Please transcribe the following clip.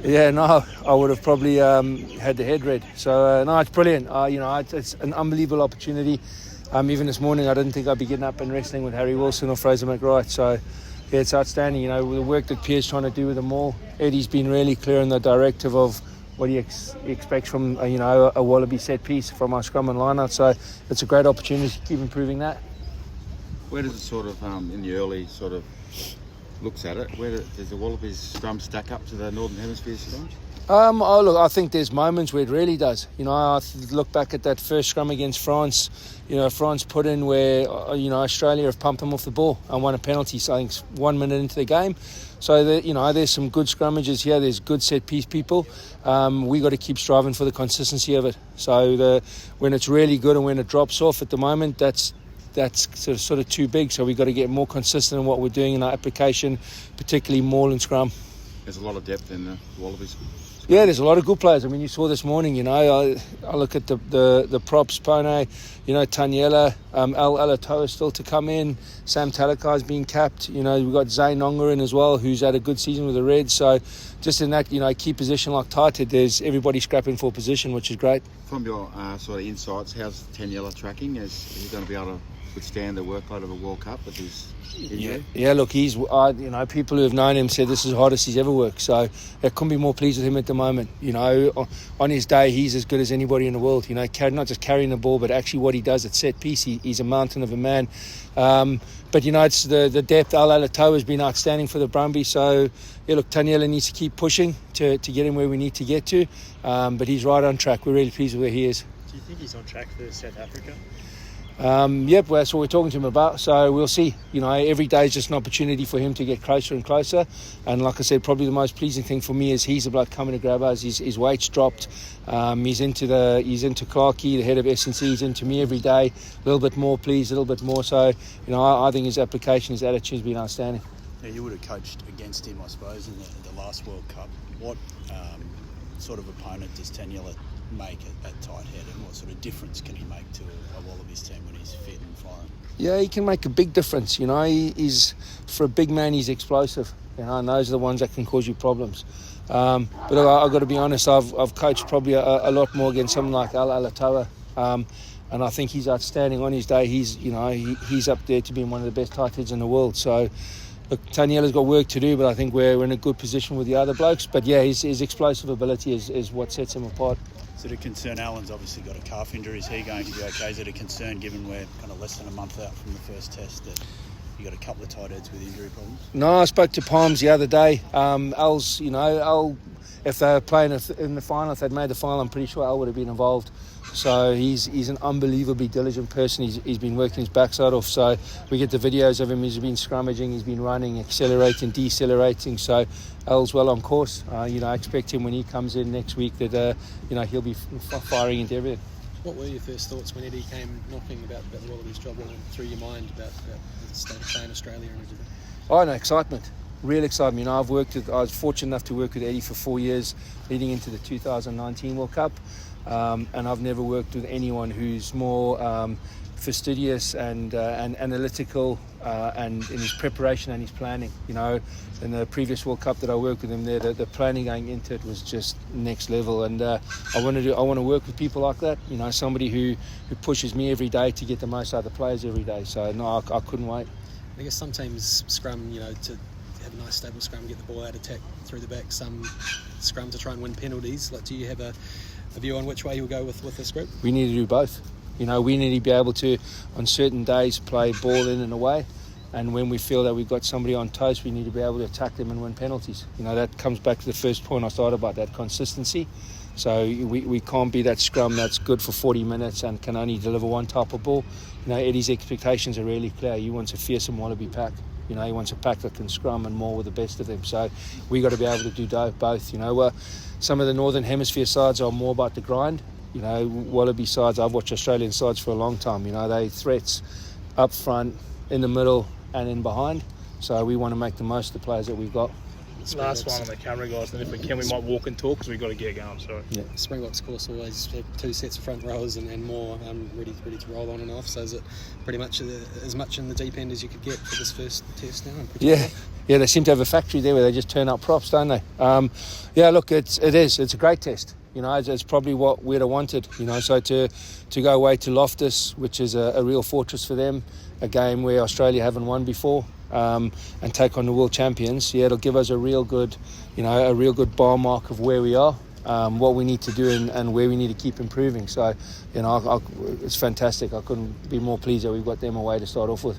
Yeah, no, I would have probably had the head red. So, no, it's brilliant. It's an unbelievable opportunity. Even this morning, I didn't think I'd be getting up and wrestling with Harry Wilson or Fraser McWright. So, yeah, it's outstanding. The work that Pierre's trying to do with them all. Eddie's been really clear in the directive of what he expects from, a Wallaby set piece from our scrum and line-out. So, it's a great opportunity to keep improving that. Where does it sort of, in the early sort of looks at it, does the Wallabies scrum stack up to the Northern Hemisphere scrums? I think there's moments where it really does. I look back at that first scrum against France. France put in where, Australia have pumped them off the ball and won a penalty. So I think it's 1 minute into the game. So, there's some good scrummages here. There's good set-piece people. We got to keep striving for the consistency of it. So when it's really good and when it drops off at the moment, that's sort of too big. So we've got to get more consistent in what we're doing in our application, particularly maul and scrum. There's a lot of depth in the Wallabies. Yeah, there's a lot of good players. I mean, you saw this morning, I look at the props, Pone, Taniela, Al Alatoa still to come in. Sam Talakai's being capped. We've got Zane Nonga in as well, who's had a good season with the Reds. So just in that, key position like tighthead, there's everybody scrapping for position, which is great. From your sort of insights, how's Taniela tracking? Is he going to be able to withstand the workload of a World Cup with his injury? Yeah, look, he's, people who have known him said this is the hardest he's ever worked. So I couldn't be more pleased with him at the moment. On his day, he's as good as anybody in the world. Not just carrying the ball, but actually what he does at set piece. He's a mountain of a man. But it's the depth. Al Alatoa has been outstanding for the Brumbies. So yeah, look, Taniela needs to keep pushing to get him where we need to get to. But he's right on track. We're really pleased with where he is. Do you think he's on track for South Africa? Yep, that's what we're talking to him about. So we'll see. Every day is just an opportunity for him to get closer and closer. And like I said, probably the most pleasing thing for me is he's the bloke coming to grab us. His weight's dropped. He's into Clarkey, the head of S&C. He's into me every day. A little bit more, please, a little bit more. So I think his application, his attitude's been outstanding. Yeah, you would have coached against him, I suppose, in the last World Cup. What sort of opponent does Taniela make at tight head, and what sort of difference can he make to a Wallabies team when he's fit and firing? Yeah, he can make a big difference. He's, for a big man, he's explosive. And those are the ones that can cause you problems. But I've got to be honest, I've coached probably a lot more against someone like Al Alatoa. And I think he's outstanding on his day. He's up there to being one of the best tight heads in the world. So look, Taniela's got work to do, but I think we're in a good position with the other blokes. But yeah, his explosive ability is what sets him apart. Is it a concern? Alan's obviously got a calf injury. Is he going to be okay? Is it a concern given we're kind of less than a month out from the first test that you got a couple of tight heads with injury problems? No, I spoke to Palms the other day. Al's, Al, if they were playing in the final, if they'd made the final, I'm pretty sure Al would have been involved. So he's an unbelievably diligent person. He's been working his backside off. So we get the videos of him. He's been scrummaging, he's been running, accelerating, decelerating. So Al's well on course. I expect him when he comes in next week that he'll be firing into everything. What were your first thoughts when Eddie came knocking about the Wallabies job? What went through your mind about the state of play in Australia and everything? Oh no, excitement. Real excitement. I was fortunate enough to work with Eddie for 4 years leading into the 2019 World Cup. And I've never worked with anyone who's more fastidious and analytical and in his preparation and his planning. In the previous World Cup that I worked with him there, the planning going into it was just next level. And I want to work with people like that. Somebody who pushes me every day to get the most out of the players every day. So no, I couldn't wait. I guess some teams scrum, to have a nice stable scrum, get the ball out, attack through the back. Some scrum to try and win penalties. Do you have a view on which way you'll go with this group? We need to do both. We need to be able to, on certain days, play ball in and away. And when we feel that we've got somebody on toast, we need to be able to attack them and win penalties. That comes back to the first point I started about, that consistency. So we can't be that scrum that's good for 40 minutes and can only deliver one type of ball. Eddie's expectations are really clear. He wants a fearsome Wallaby pack. He wants a pack that can scrum and maul with the best of them. So we got to be able to do both. Some of the Northern Hemisphere sides are more about the grind. Wallaby sides, I've watched Australian sides for a long time. They threats up front, in the middle and in behind. So we want to make the most of the players that we've got. Springboks. last one on the camera, guys, and if we can, we might walk and talk because we've got to get going. Sorry. Springboks, of course, always have 2 sets of front rowers and more ready to roll on and off. So is it pretty much as much in the deep end as you could get for this first test now? Yeah, they seem to have a factory there where they just turn up props, don't they? Look, it's a great test. You know, it's probably what we'd have wanted. You know, so to go away to Loftus, which is a real fortress for them, a game where Australia haven't won before, and take on the world champions. Yeah, it'll give us a real good bar mark of where we are, what we need to do, and where we need to keep improving. So, you know, it's fantastic. I couldn't be more pleased that we've got them away to start off with.